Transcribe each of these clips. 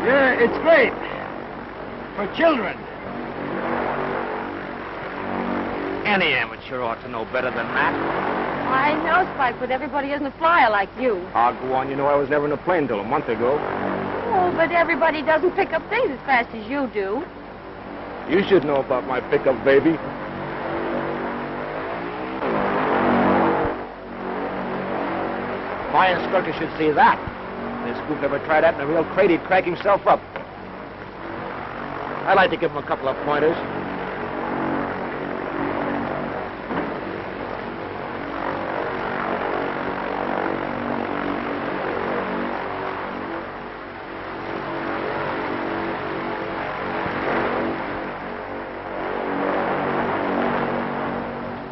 Yeah, it's great. For children. Any amateur ought to know better than that. I know, Spike, but everybody isn't a flyer like you. I'll go on. You know I was never in a plane till a month ago. Oh, but everybody doesn't pick up things as fast as you do. You should know about my pickup, baby. My instructor should see that. This spook ever tried that in a real crate, he'd crack himself up. I'd like to give him a couple of pointers.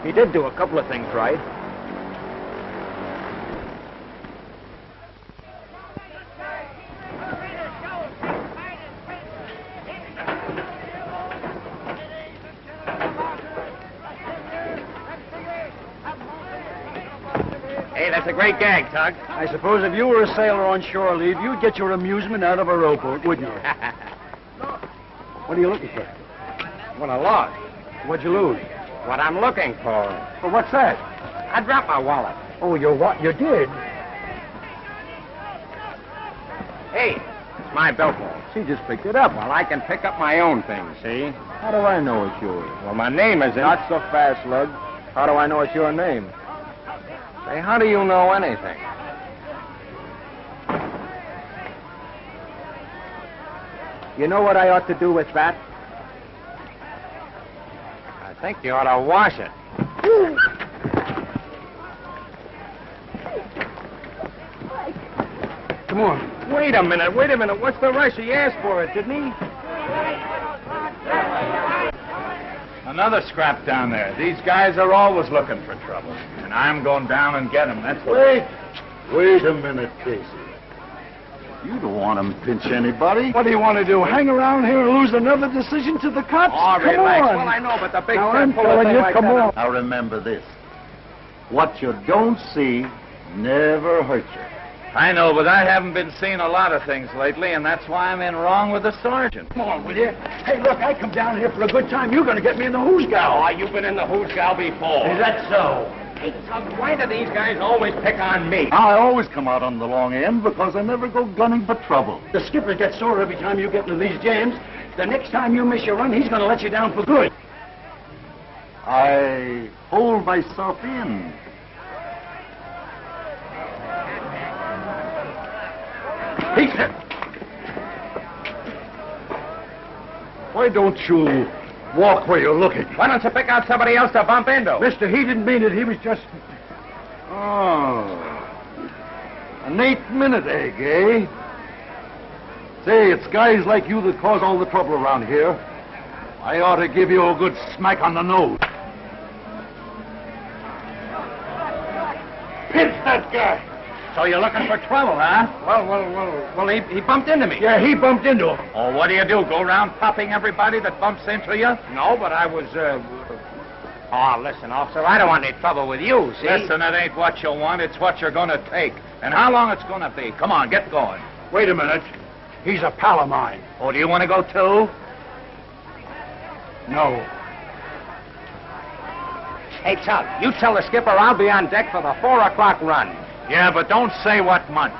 He did do a couple of things right. Hey, that's a great gag, Tug. I suppose if you were a sailor on shore leave, you'd get your amusement out of a rowboat, wouldn't you? What are you looking for? What a loss. What'd you lose? What I'm looking for. Well, what's that? I dropped my wallet. Oh, you what? You did? Hey, it's my billfold. She just picked it up. Well, I can pick up my own things, see? How do I know it's yours? Well, my name is... Not so fast, Lug. How do I know it's your name? Say, how do you know anything? You know what I ought to do with that? I think you ought to wash it. Come on. Wait a minute. What's the rush? He asked for it, didn't he? Another scrap down there. These guys are always looking for trouble. And I'm going down and get them. That's what... Wait a minute, Casey. You don't want him to pinch anybody. What do you want to do? Hang around here and lose another decision to the cops? Oh, come relax. on. Well, I know, but the big now, fat I'm pull a telling thing you, like come that. on. Now remember this. What you don't see never hurts you. I know, but I haven't been seeing a lot of things lately, and that's why I'm in wrong with the sergeant. Come on, will you? Hey, look, I come down here for a good time. You're going to get me in the hoosgow. Oh, you've been in the hoosgow before. Is that so? Hey, Tug, why do these guys always pick on me? I always come out on the long end because I never go gunning for trouble. The skipper gets sore every time you get into these jams. The next time you miss your run, he's going to let you down for good. I hold myself in. Why don't you walk where you're looking? Why don't you pick out somebody else to bump into? Mister, he didn't mean it. He was just... Oh. An 8-minute egg, eh? Say, it's guys like you that cause all the trouble around here. I ought to give you a good smack on the nose. Pinch that guy! So you're looking for trouble, huh? Well, he bumped into me. Yeah, he bumped into him. Oh, what do? Go around popping everybody that bumps into you? No, but I was, Oh, listen, officer, I don't want any trouble with you, see? Listen, it ain't what you want, it's what you're gonna take. And how long it's gonna be. Come on, get going. Wait a minute. He's a pal of mine. Oh, do you want to go too? No. Hey, Tug, you tell the skipper I'll be on deck for the 4 o'clock run. Yeah, but don't say what month.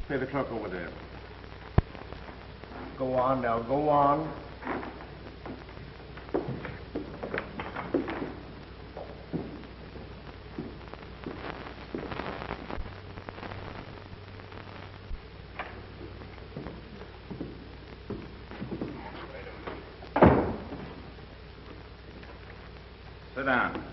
Pay the clerk over there. Go on now, go on. Sit down.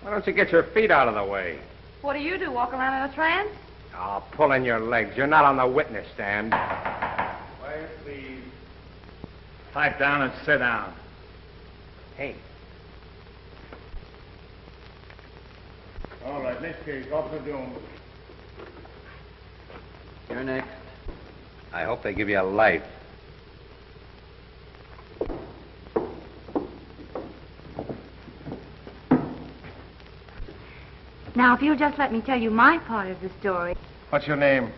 Why don't you get your feet out of the way? What do you do, walk around in a trance? Oh, pulling your legs. You're not on the witness stand. Quiet, please. Pipe down and sit down. Hey. All right, next case, Officer Doom. You're next. I hope they give you a life. Now, if you'll just let me tell you my part of the story. What's your name?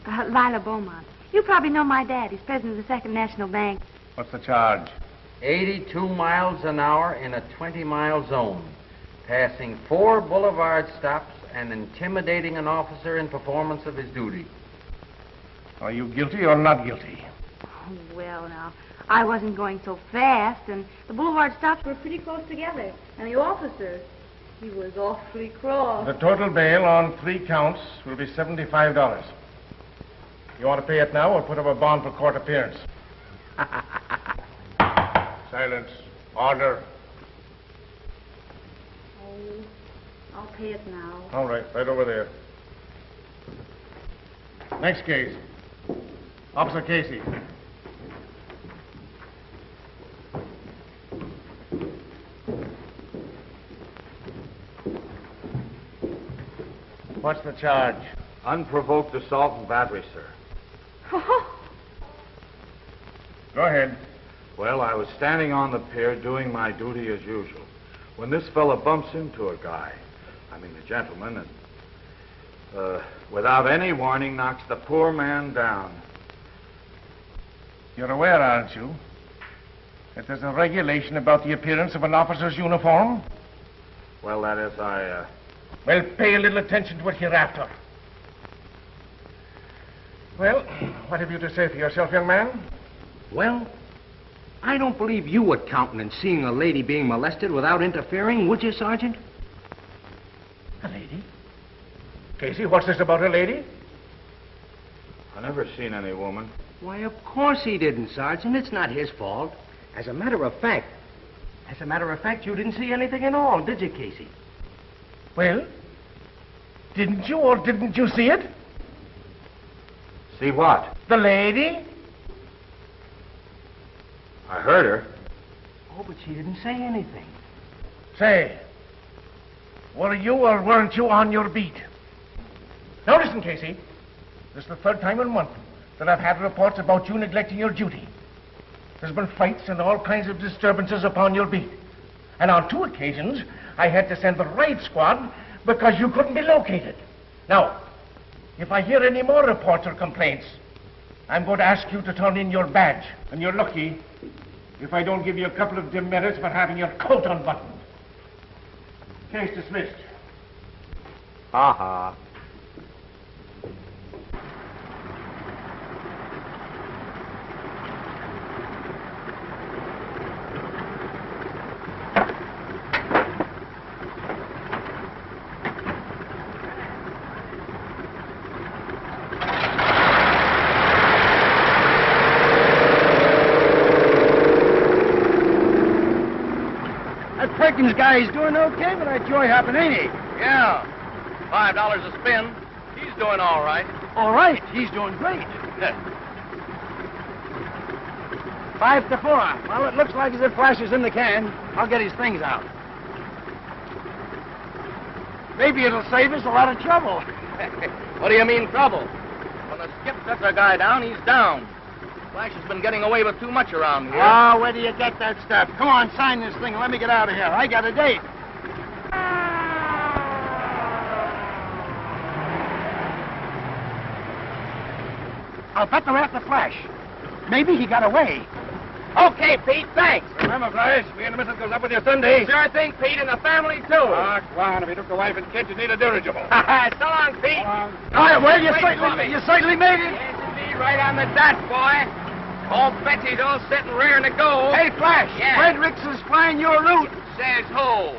Lila Beaumont. You probably know my dad. He's president of the Second National Bank. What's the charge? 82 miles an hour in a 20-mile zone, passing 4 boulevard stops and intimidating an officer in performance of his duty. Are you guilty or not guilty? Oh, well, now, I wasn't going so fast, and the boulevard stops were pretty close together. And the officer, he was awfully cross. The total bail on 3 counts will be $75. You want to pay it now or put up a bond for court appearance? Silence. Order. Oh, I'll pay it now. All right, right over there. Next case. Officer Casey. What's the charge? Unprovoked assault and battery, sir. Go ahead. Well, I was standing on the pier doing my duty as usual when this fella bumps into a guy, a gentleman, and without any warning knocks the poor man down. You're aware, aren't you, that there's a regulation about the appearance of an officer's uniform? Well, that is, Well, pay a little attention to it hereafter. Well, what have you to say for yourself, young man? Well, I don't believe you would countenance seeing a lady being molested without interfering, would you, Sergeant? A lady? Casey, what's this about a lady? I never seen any woman. Why, of course he didn't, Sergeant. It's not his fault. As a matter of fact, you didn't see anything at all, did you, Casey? Well, didn't you or didn't you see it? See what? The lady? I heard her. Oh, but she didn't say anything. Say, were you or weren't you on your beat? Now listen, Casey. This is the 3rd time in a month that I've had reports about you neglecting your duty. There's been fights and all kinds of disturbances upon your beat. And on 2 occasions, I had to send the raid squad because you couldn't be located. Now, if I hear any more reports or complaints, I'm going to ask you to turn in your badge. And you're lucky if I don't give you a couple of demerits for having your coat unbuttoned. Case dismissed. Ha-ha. Perkins guy is doing okay, but that joy happened, ain't he? Yeah. $5 a spin. He's doing all right. All right, he's doing great. 5 to 4. Well, it looks like as if Flash is in the can. I'll get his things out. Maybe it'll save us a lot of trouble. What do you mean, trouble? When the skip sets a guy down, he's down. Flash has been getting away with too much around here. Oh, where do you get that stuff? Come on, sign this thing and let me get out of here. I got a date. I'll bet they're after Flash. Maybe he got away. Okay, Pete, thanks. Remember, Flash, me and the missus goes up with you Sunday. Sure thing, Pete, and the family, too. Ah, go on. If you took the wife and kids, you need a dirigible. So long, Pete. All right, well, you certainly made it. Yes, indeed, right on the dot, boy. Old Betsy's all set and raring to go. Hey, Flash, Yeah. Fredericks is flying your route. Says who?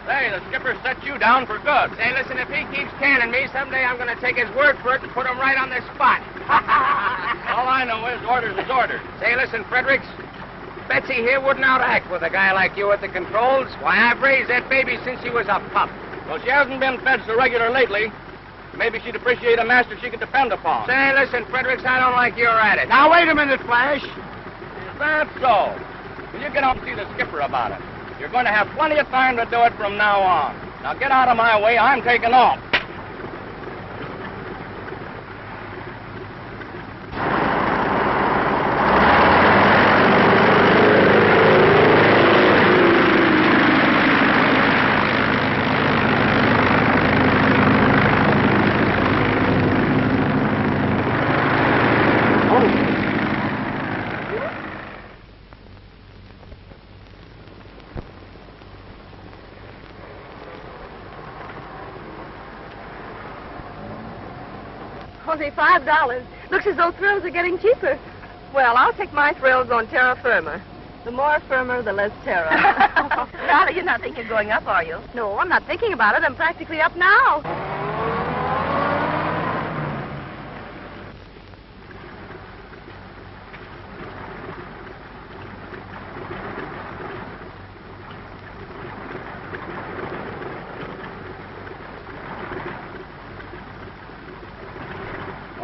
Say, the skipper set you down for good. Say, listen, if he keeps canning me, someday I'm going to take his word for it and put him right on the spot. All I know is orders is orders. Say, listen, Fredericks, Betsy here wouldn't outact with a guy like you at the controls. Why, I've raised that baby since she was a pup. Well, she hasn't been fed so regular lately. Maybe she'd appreciate a master she could depend upon. Say, listen, Fredericks, I don't like your attitude. Now, wait a minute, Flash. Is that so? Will you get out and see the skipper about it? You're going to have plenty of time to do it from now on. Now, get out of my way. I'm taking off. Only $5. Looks as though thrills are getting cheaper. Well, I'll take my thrills on terra firma. The more firmer, the less terror. Lila, you're not thinking of going up, are you? No, I'm not thinking about it. I'm practically up now.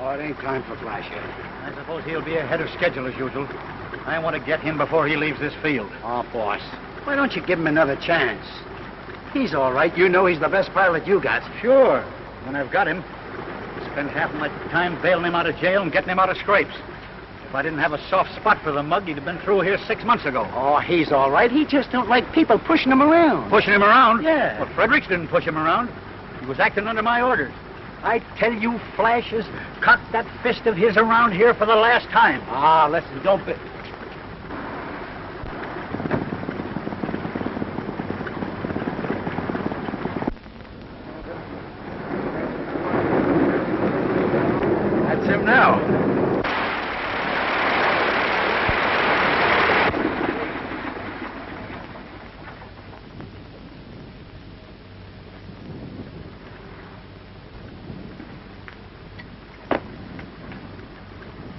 Oh, it ain't time for flash yet. I suppose he'll be ahead of schedule as usual. I want to get him before he leaves this field. Oh, boss, why don't you give him another chance? He's all right. You know he's the best pilot you got. Sure. When I've got him, I spend half my time bailing him out of jail and getting him out of scrapes. If I didn't have a soft spot for the mug, he'd have been through here 6 months ago. Oh, he's all right. He just don't like people pushing him around. Pushing him around? Yeah. Well, Fredericks didn't push him around. He was acting under my orders. I tell you, Flash has cock that fist of his around here for the last time. Ah, listen, don't be... That's him now.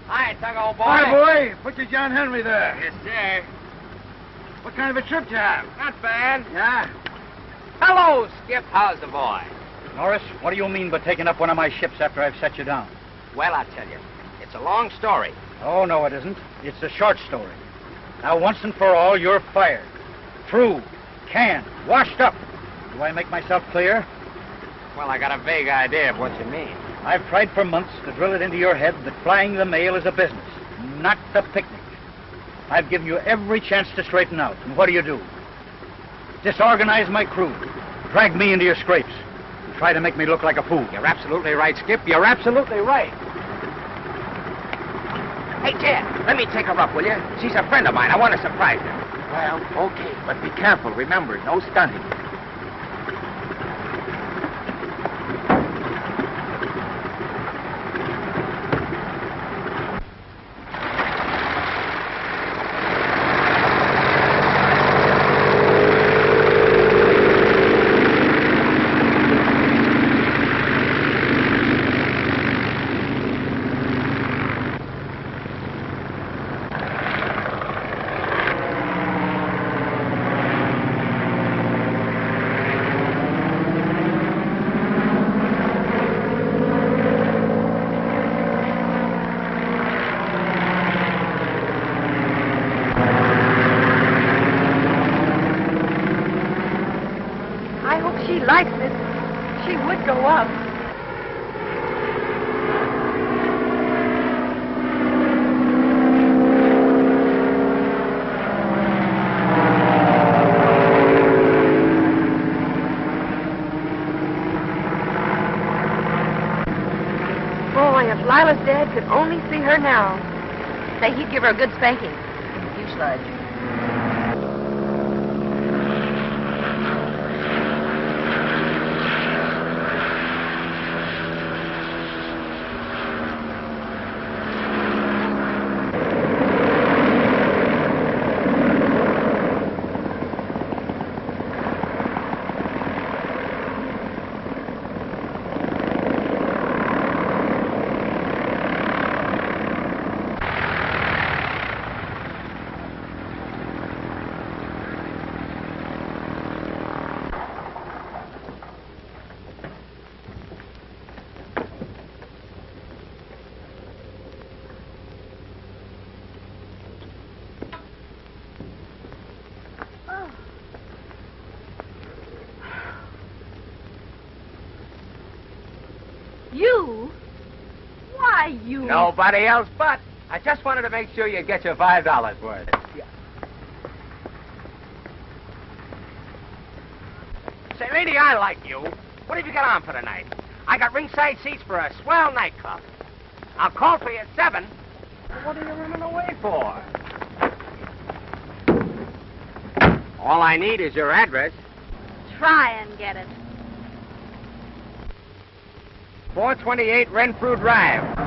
Hi, Tug, old boy. Hi, boy. Put your John Henry there. Yes, sir. What kind of a trip you have? Not bad. Yeah? Hello, Skip. How's the boy? Norris, what do you mean by taking up one of my ships after I've set you down? Well, I'll tell you. It's a long story. Oh, no, it isn't. It's a short story. Now, once and for all, you're fired. Through. Canned. Washed up. Do I make myself clear? Well, I got a vague idea of what you mean. I've tried for months to drill it into your head that flying the mail is a business, not a picnic. I've given you every chance to straighten out, and what do? Disorganize my crew. Drag me into your scrapes. And try to make me look like a fool. You're absolutely right, Skip. You're absolutely right. Hey, Jed, let me take her up, will you? She's a friend of mine. I want to surprise her. Well, okay, but be careful. Remember, no stunting. Lila's dad could only see her now. Say he'd give her a good spanking. Fuselage. You? Why, you... Nobody else but. I just wanted to make sure you get your $5 worth. Yeah. Say, lady, I like you. What have you got on for tonight? I got ringside seats for a swell nightclub. I'll call for you at 7. Well, what are you running away for? All I need is your address. Try and get it. 428 Renfrew Drive.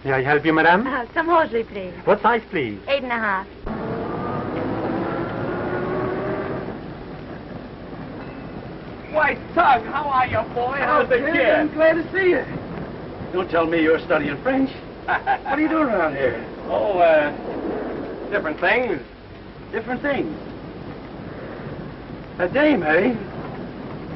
May I help you, madame? Some hosiery, please. What size, please? 8.5. Why, Tug, how are you, boy? How's the kid? I'm glad to see you. Don't tell me you're studying French. What are you doing around here? Oh, different things. Different things. A dame, eh?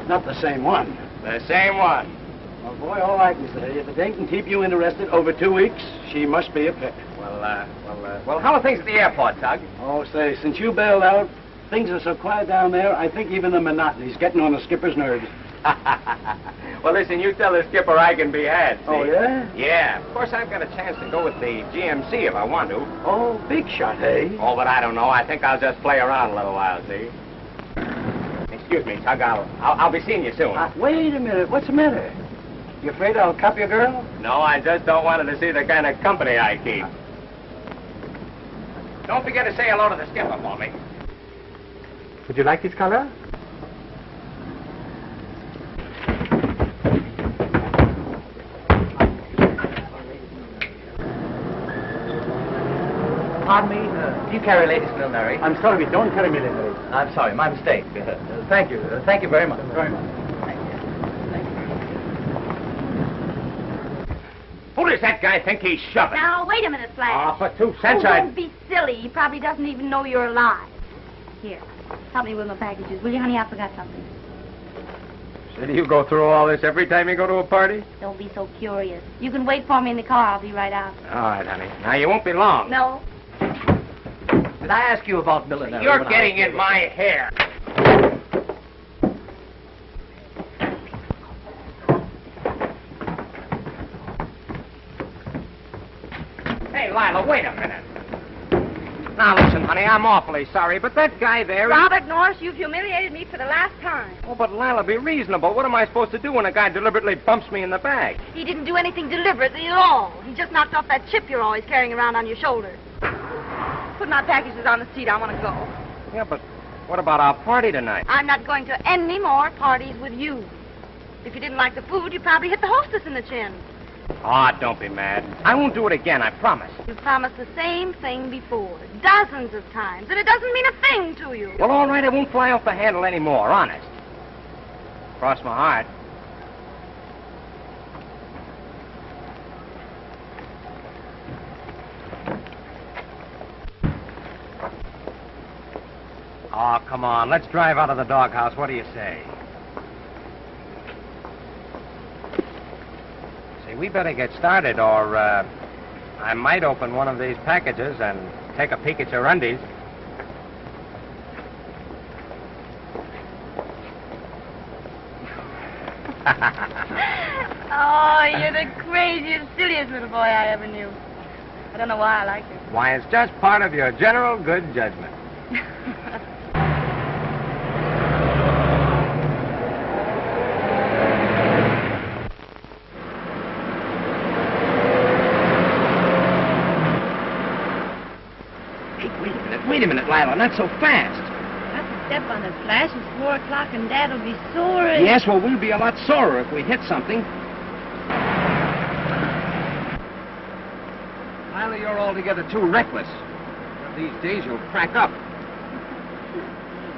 Not the same one. The same one. Well, boy, all I can say, if a dame can keep you interested over 2 weeks, she must be a pick. Well, how are things at the airport, Tug? Oh, say, since you bailed out, things are so quiet down there, I think even the monotony's getting on the skipper's nerves. Well, listen, you tell the skipper I can be had, see? Oh, yeah? Yeah. Of course, I've got a chance to go with the GMC if I want to. Oh, big shot, eh? Oh, but I don't know. I think I'll just play around a little while, see? Excuse me, Tug. I'll be seeing you soon. Wait a minute. What's the matter? You afraid I'll cop your girl? No, I just don't want her to see the kind of company I keep. Don't forget to say hello to the skipper for me. Would you like this color? Pardon me, do you carry ladies' millinery? I'm sorry, we don't carry millinery. I'm sorry, my mistake. Thank you. Thank you very much. Very much. Who does that guy think he's shoving? Now, wait a minute, Flash. For 2 cents, Don't be silly. He probably doesn't even know you're alive. Here, help me with my packages. Will you, honey? I forgot something. So do you go through all this every time you go to a party? Don't be so curious. You can wait for me in the car. I'll be right out. All right, honey. Now, you won't be long. No. Did I ask you about millinery? You're getting in my hair. Hey, Lila, wait a minute. Now, listen, honey, I'm awfully sorry, but that guy there... Robert Norris, you've humiliated me for the last time. Oh, but Lila, be reasonable. What am I supposed to do when a guy deliberately bumps me in the back? He didn't do anything deliberately at all. He just knocked off that chip you're always carrying around on your shoulder. Put my packages on the seat. I want to go. Yeah, but what about our party tonight? I'm not going to any more parties with you. If you didn't like the food, you probably hit the hostess in the chin. Oh, don't be mad. I won't do it again, I promise. You promised the same thing before, dozens of times, and it doesn't mean a thing to you. Well, all right, I won't fly off the handle anymore, honest. Cross my heart. Oh, come on. Let's drive out of the doghouse. What do you say? See, we better get started, or I might open one of these packages and take a peek at your undies. Oh, you're the craziest, silliest little boy I ever knew. I don't know why I like you. Why, it's just part of your general good judgment. Wait a minute, Lila, not so fast. Not to step on the Flash. It's 4 o'clock and Dad'll be sore. Yes, well, we'll be a lot sorer if we hit something. Lila, you're altogether too reckless. These days you'll crack up.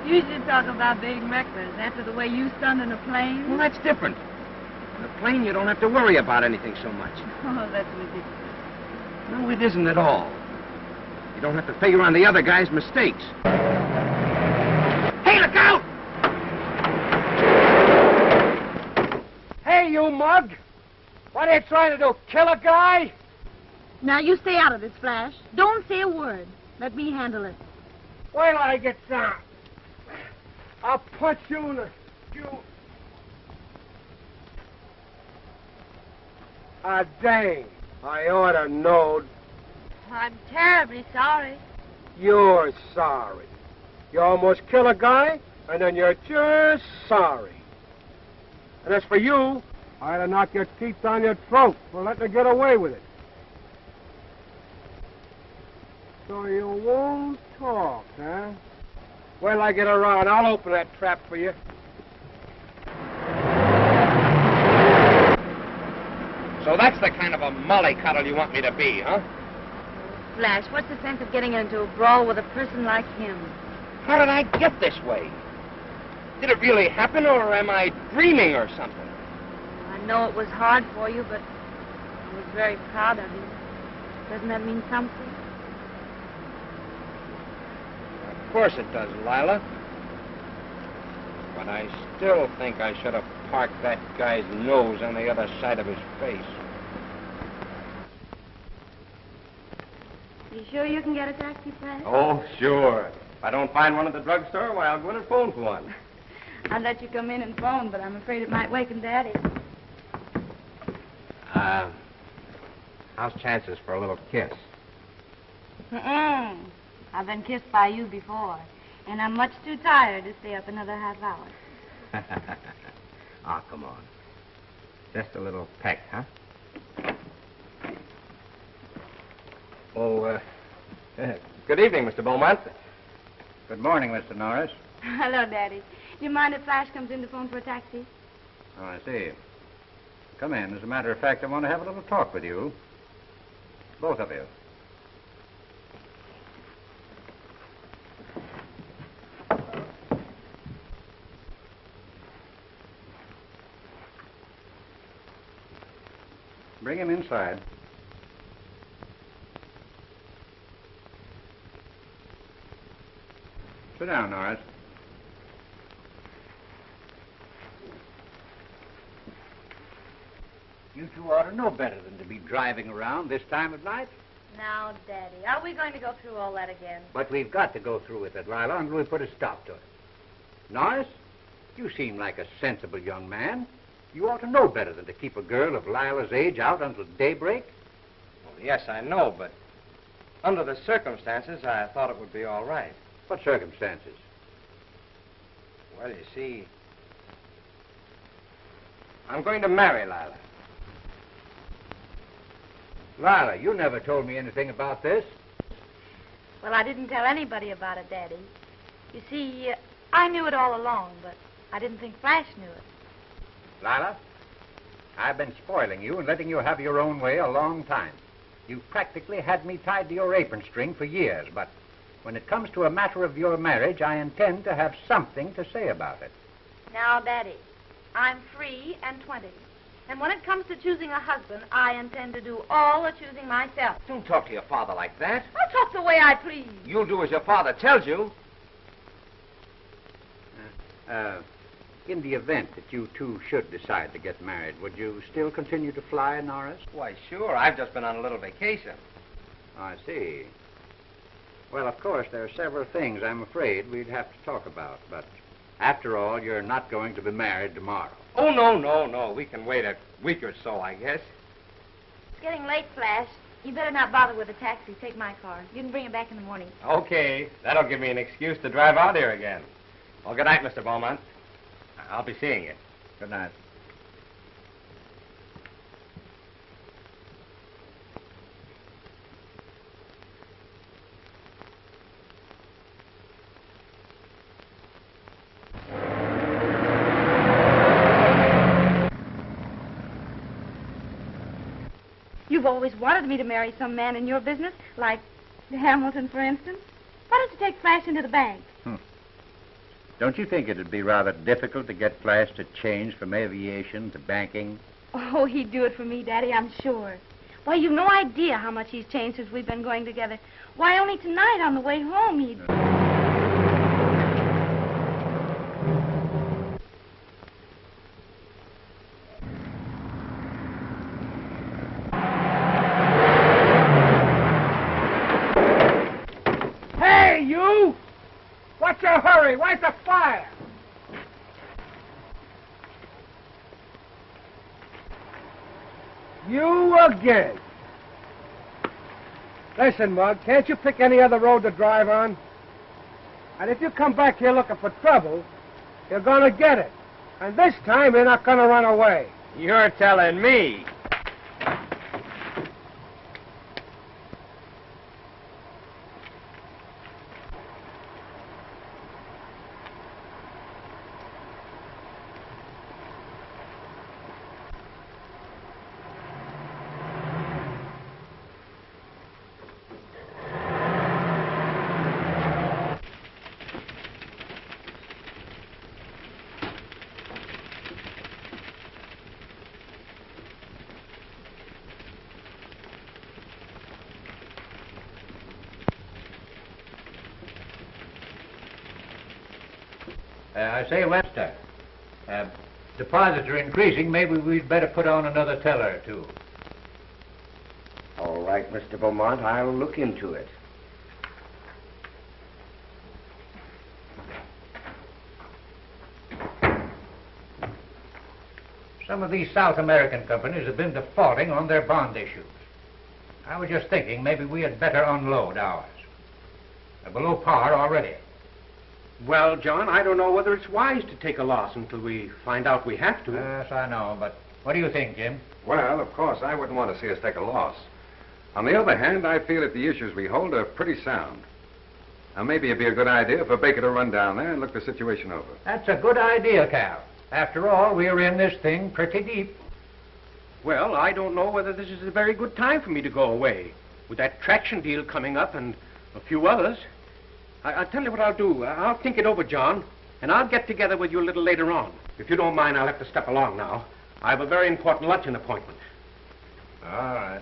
You should talk about being reckless after the way you stunned in a plane. Well, that's different. In a plane, you don't have to worry about anything so much. Oh, that's ridiculous. No, it isn't at all. You don't have to figure on the other guy's mistakes. Hey, look out! Hey, you mug! What are you trying to do, kill a guy? Now, you stay out of this, Flash. Don't say a word. Let me handle it. Wait till I get down. I'll punch you in the... Dang. I ought to know. I'm terribly sorry. You're sorry. You almost kill a guy, and then you're just sorry. And as for you, I'd have knocked your teeth down your throat for letting her get away with it. So you won't talk, huh? Well, I get around. I'll open that trap for you. So that's the kind of a mollycoddle you want me to be, huh? Flash, what's the sense of getting into a brawl with a person like him? How did I get this way? Did it really happen, or am I dreaming or something? I know it was hard for you, but I was very proud of you. Doesn't that mean something? Of course it does, Lila. But I still think I should have parked that guy's nose on the other side of his face. You sure you can get a taxi, Flash? Oh, sure. If I don't find one at the drugstore, why, I'll go in and phone for one. I'd let you come in and phone, but I'm afraid it might waken Daddy. How's chances for a little kiss? Mm-mm. I've been kissed by you before, and I'm much too tired to stay up another half hour. Oh, come on. Just a little peck, huh? Oh, good evening, Mr. Beaumont. Good morning, Mr. Norris. Hello, Daddy. Do you mind if Flash comes in to phone for a taxi? Oh, I see. Come in. As a matter of fact, I want to have a little talk with you. Both of you. Bring him inside. Sit down, Norris. You two ought to know better than to be driving around this time of night. Now, Daddy, are we going to go through all that again? But we've got to go through with it, Lila, until we put a stop to it. Norris, you seem like a sensible young man. You ought to know better than to keep a girl of Lila's age out until daybreak. Well, yes, I know, but under the circumstances, I thought it would be all right. What circumstances? Well, you see, I'm going to marry Lila. Lila, you never told me anything about this. Well, I didn't tell anybody about it, Daddy. You see, I knew it all along, but I didn't think Flash knew it. Lila, I've been spoiling you and letting you have your own way a long time. You've practically had me tied to your apron string for years, but when it comes to a matter of your marriage, I intend to have something to say about it. Now, Daddy, I'm free and 20. And when it comes to choosing a husband, I intend to do all the choosing myself. Don't talk to your father like that. I'll talk the way I please. You'll do as your father tells you. In the event that you two should decide to get married, would you still continue to fly, Norris? Why, sure. I've just been on a little vacation. I see. Well, of course, there are several things I'm afraid we'd have to talk about, but after all, you're not going to be married tomorrow. Oh, no. We can wait a week or so, I guess. It's getting late, Flash. You better not bother with a taxi. Take my car. You can bring it back in the morning. Okay. That'll give me an excuse to drive out here again. Well, good night, Mr. Beaumont. I'll be seeing you. Good night. You've always wanted me to marry some man in your business, like Hamilton, for instance. Why don't you take Flash into the bank? Don't you think it'd be rather difficult to get Flash to change from aviation to banking? Oh, he'd do it for me, Daddy, I'm sure. Why, you've no idea how much he's changed since we've been going together. Why, only tonight on the way home he'd... Hey, you! What's your hurry? Where's the fire? You again. Listen, Mug, can't you pick any other road to drive on? And if you come back here looking for trouble, you're gonna get it. And this time, you're not gonna run away. You're telling me. I say, Webster, deposits are increasing. Maybe we'd better put on another teller or two. All right, Mr. Beaumont, I'll look into it. Some of these South American companies have been defaulting on their bond issues. I was just thinking maybe we had better unload ours. They're below par already. Well, John, I don't know whether it's wise to take a loss until we find out we have to. Yes, I know, but what do you think, Jim? Well, of course, I wouldn't want to see us take a loss. On the other hand, I feel that the issues we hold are pretty sound. Now, maybe it'd be a good idea for Baker to run down there and look the situation over. That's a good idea, Cal. After all, we're in this thing pretty deep. Well, I don't know whether this is a very good time for me to go away. With that traction deal coming up and a few others. I'll tell you what I'll do. I'll think it over, John, and I'll get together with you a little later on. If you don't mind, I'll have to step along now. I have a very important luncheon appointment. All right.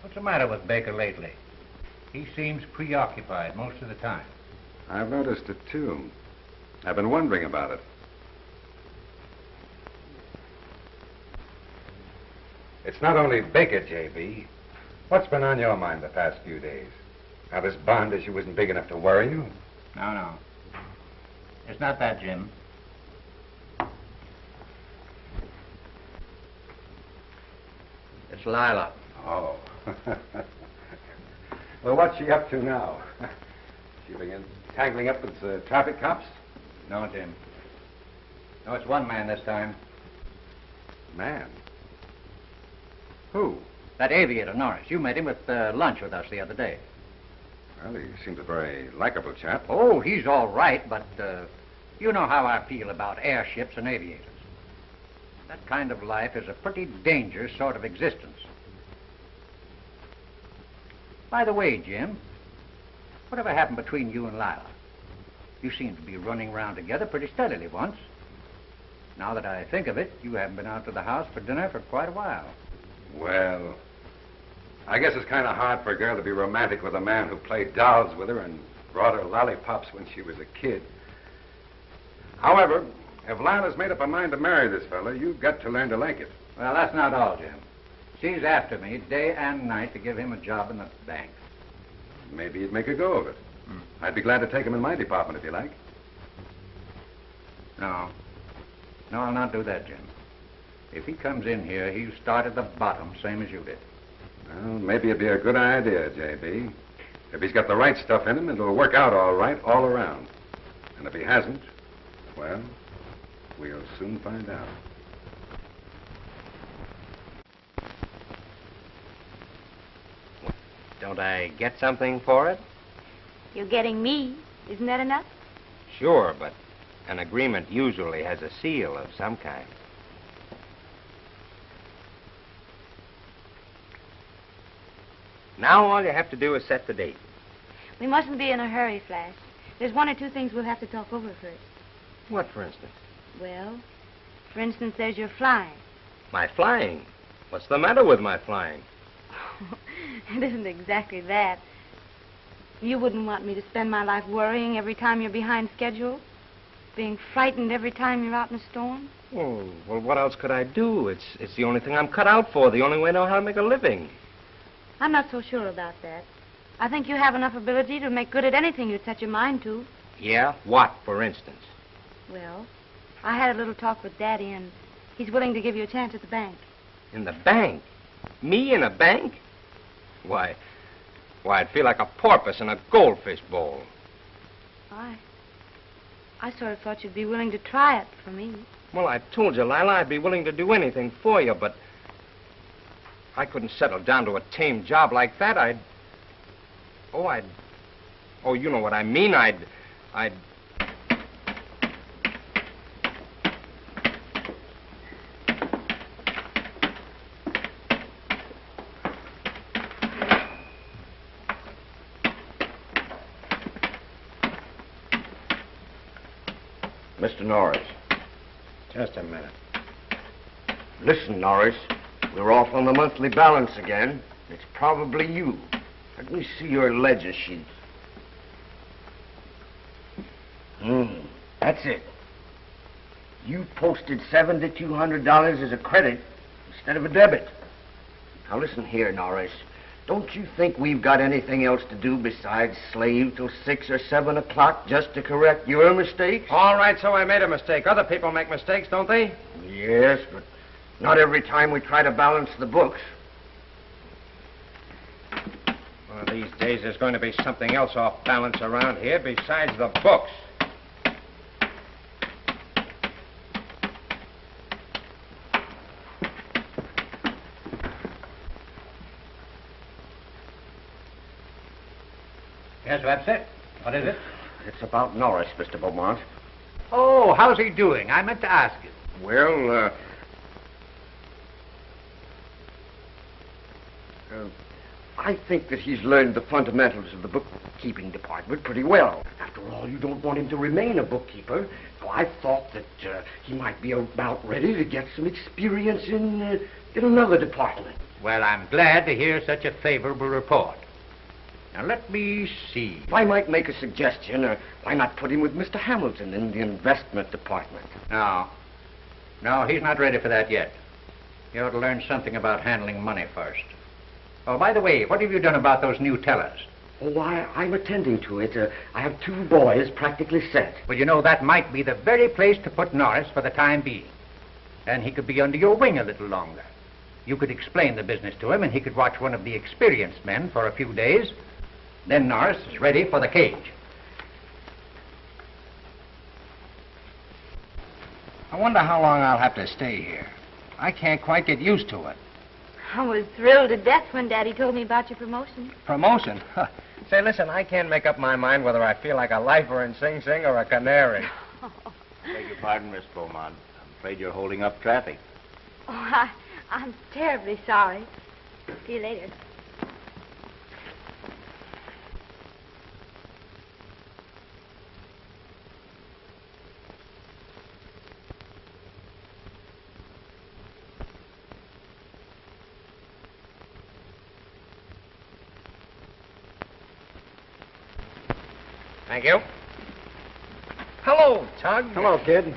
What's the matter with Baker lately? He seems preoccupied most of the time. I've noticed it, too. I've been wondering about it. It's not only Baker, J.B. What's been on your mind the past few days? Now, this bond issue isn't big enough to worry you? No. It's not that, Jim. It's Lila. Oh. Well, what's she up to now? She begin tangling up with the traffic cops? No, Jim. No, it's one man this time. Man? Who? That aviator, Norris. You met him at lunch with us the other day. Well, he seems a very likable chap. Oh, he's all right, but you know how I feel about airships and aviators. That kind of life is a pretty dangerous sort of existence. By the way, Jim, whatever happened between you and Lila? You seemed to be running around together pretty steadily once. Now that I think of it, you haven't been out to the house for dinner for quite a while. Well, I guess it's kind of hard for a girl to be romantic with a man who played dolls with her and brought her lollipops when she was a kid. However, if Lila's made up her mind to marry this fella, you've got to learn to like it. Well, that's not all, Jim. She's after me day and night to give him a job in the bank. Maybe you'd make a go of it. I'd be glad to take him in my department if you like. No, I'll not do that, Jim. If he comes in here, he'll start at the bottom, same as you did. Well, maybe it'd be a good idea, J.B. If he's got the right stuff in him, it'll work out all right all around. And if he hasn't, well, we'll soon find out. Don't I get something for it? You're getting me. Isn't that enough? Sure, but an agreement usually has a seal of some kind. Now all you have to do is set the date. We mustn't be in a hurry, Flash. There's one or two things we'll have to talk over first. What, for instance? Well, for instance, there's your flying. My flying? What's the matter with my flying? It isn't exactly that. You wouldn't want me to spend my life worrying every time you're behind schedule? Being frightened every time you're out in a storm? Oh, well, what else could I do? It's the only thing I'm cut out for, the only way I know how to make a living. I'm not so sure about that. I think you have enough ability to make good at anything you'd set your mind to. Yeah? What, for instance? Well, I had a little talk with Daddy, and he's willing to give you a chance at the bank. In the bank? Me in a bank? Why, I'd feel like a porpoise in a goldfish bowl. I sort of thought you'd be willing to try it for me. Well, I told you, Lila, I'd be willing to do anything for you, but I couldn't settle down to a tame job like that. Oh, you know what I mean. I'd... Mr. Norris. Just a minute. Listen, Norris. We're off on the monthly balance again. It's probably you. Let me see your ledger sheet. That's it. You posted $7,200 as a credit instead of a debit. Now listen here, Norris. Don't you think we've got anything else to do besides slave till 6 or 7 o'clock just to correct your mistakes? All right, so I made a mistake. Other people make mistakes, don't they? Yes, but not every time we try to balance the books. One of these days there's going to be something else off balance around here besides the books. Yes, Webster? What is it? It's about Norris, Mr. Beaumont. Oh, how's he doing? I meant to ask you. Well, I think that he's learned the fundamentals of the bookkeeping department pretty well. After all, you don't want him to remain a bookkeeper. So I thought that he might be about ready to get some experience in another department. Well, I'm glad to hear such a favorable report. Now, let me see. I might make a suggestion, or why not put him with Mr. Hamilton in the investment department? No, he's not ready for that yet. He ought to learn something about handling money first. Oh, by the way, what have you done about those new tellers? Oh, I'm attending to it. I have 2 boys practically set. Well, you know, that might be the very place to put Norris for the time being. And he could be under your wing a little longer. You could explain the business to him, and he could watch one of the experienced men for a few days. Then Norris is ready for the cage. I wonder how long I'll have to stay here. I can't quite get used to it. I was thrilled to death when Daddy told me about your promotion. Promotion? Say, listen, I can't make up my mind whether I feel like a lifer in Sing Sing or a canary. Beg your pardon, Miss Beaumont. I'm afraid you're holding up traffic. Oh, I'm terribly sorry. See you later. Thank you. Hello, Tug. Hello, kid.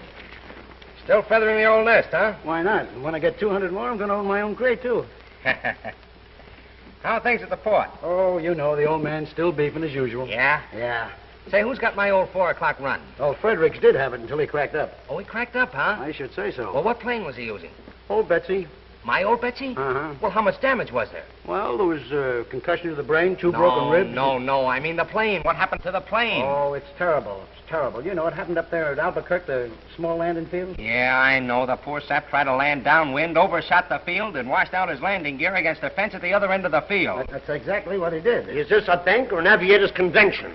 Still feathering the old nest, huh? Why not? And when I get 200 more, I'm going to own my own crate, too. How are things at the port? Oh, you know, the old man's still beefing as usual. Yeah? Yeah. Say, who's got my old 4 o'clock run? Oh, Fredericks did have it until he cracked up. Oh, he cracked up, huh? I should say so. Well, what plane was he using? Old Betsy. My old Betsy? Uh-huh. Well, how much damage was there? Well, there was concussion to the brain, 2 broken ribs. No. I mean the plane. What happened to the plane? Oh, it's terrible. It's terrible. You know, it happened up there at Albuquerque, the small landing field. Yeah, I know. The poor sap tried to land downwind, overshot the field, and washed out his landing gear against the fence at the other end of the field. That's exactly what he did. Is this a bank or an aviators convention?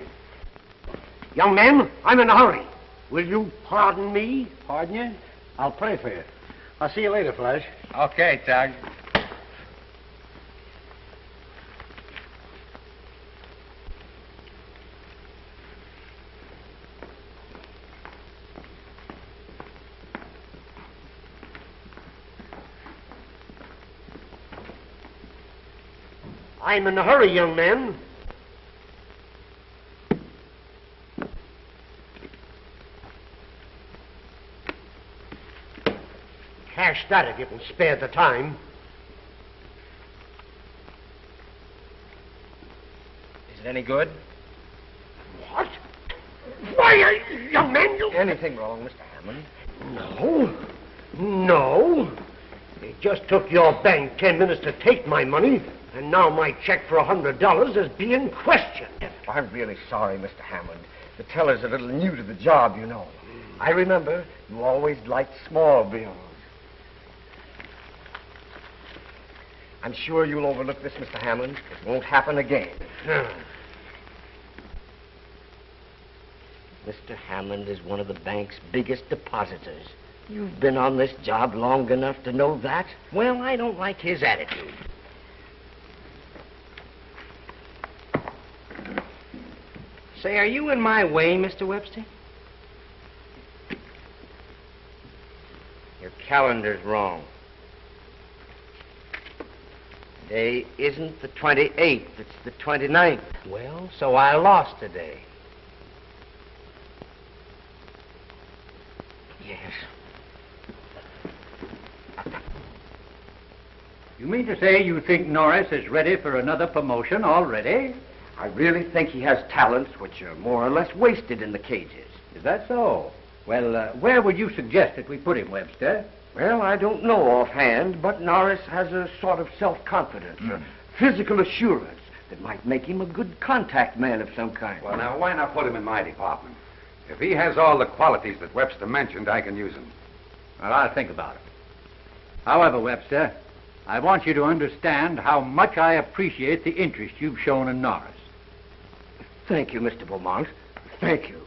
Young men, I'm in a hurry. Will you pardon me? Pardon you? I'll pray for you. I'll see you later, Flash. Okay, Tug. I'm in a hurry, young man. Cash that if you can spare the time. Is it any good? What? Why, young man, you... Anything wrong, Mr. Hammond? No. It just took your bank 10 minutes to take my money, and now my check for $100 is being questioned. I'm really sorry, Mr. Hammond. The teller's a little new to the job, you know. I remember you always liked small bills. I'm sure you'll overlook this, Mr. Hammond. It won't happen again. Mr. Hammond is one of the bank's biggest depositors. You've been on this job long enough to know that. Well, I don't like his attitude. Say, are you in my way, Mr. Webster? Your calendar's wrong. Today isn't the 28th, it's the 29th. Well, so I lost today. Yes. You mean to say you think Norris is ready for another promotion already? I really think he has talents which are more or less wasted in the cages. Is that so? Well, where would you suggest that we put him, Webster? Well, I don't know offhand, but Norris has a sort of self-confidence, a physical assurance that might make him a good contact man of some kind. Well, now, why not put him in my department? If he has all the qualities that Webster mentioned, I can use him. Well, I'll think about it. However, Webster, I want you to understand how much I appreciate the interest you've shown in Norris. Thank you, Mr. Beaumont. Thank you.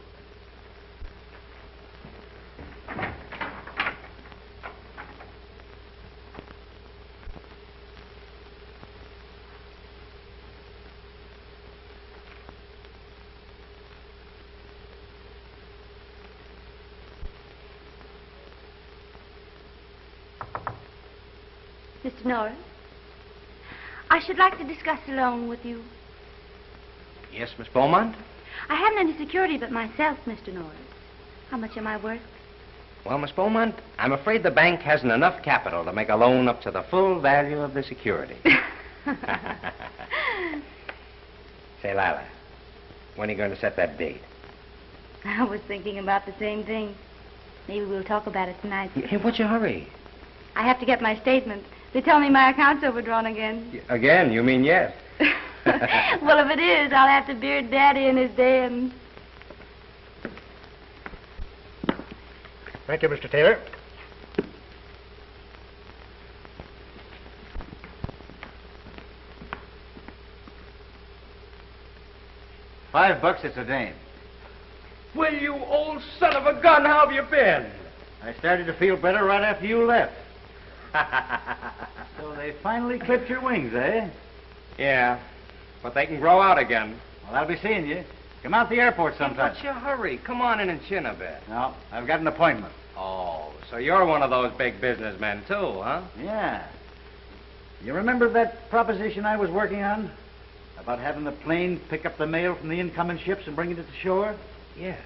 Mr. Norris, I should like to discuss a loan with you. Yes, Miss Beaumont? I haven't any security but myself, Mr. Norris. How much am I worth? Well, Miss Beaumont, I'm afraid the bank hasn't enough capital to make a loan up to the full value of the security. Say, Lila, when are you going to set that date? I was thinking about the same thing. Maybe we'll talk about it tonight. Hey, what's your hurry? I have to get my statement. They tell me my account's overdrawn again. Again? You mean yes? Well, if it is, I'll have to beard Daddy in his den. Thank you, Mr. Taylor. $5 it's a dame. Well, you old son of a gun, how have you been? I started to feel better right after you left. So they finally clipped your wings, eh? Yeah, but they can grow out again. Well, I'll be seeing you. Come out to the airport sometime. What's your hurry? Come on in and chin a bit. No, I've got an appointment. Oh, so you're one of those big businessmen, too, huh? Yeah. You remember that proposition I was working on? About having the plane pick up the mail from the incoming ships and bring it to shore? Yeah.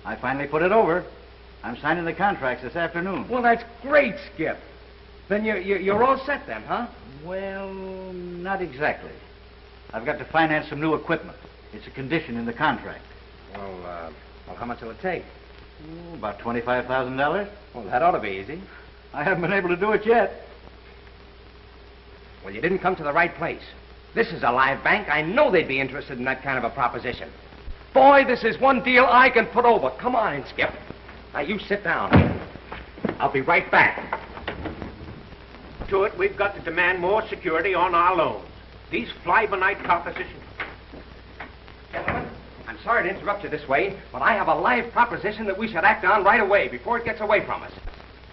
I finally put it over. I'm signing the contracts this afternoon. Well, that's great, Skip. Then you're all set then, huh? Well, not exactly. I've got to finance some new equipment. It's a condition in the contract. Well, how much will it take? About $25,000. Well, that ought to be easy. I haven't been able to do it yet. Well, you didn't come to the right place. This is a live bank. I know they'd be interested in that kind of a proposition. Boy, this is one deal I can put over. Come on in, Skip. Now, you sit down. I'll be right back. To it, we've got to demand more security on our loans. These fly-by-night propositions. Gentlemen, I'm sorry to interrupt you this way, but I have a live proposition that we should act on right away before it gets away from us.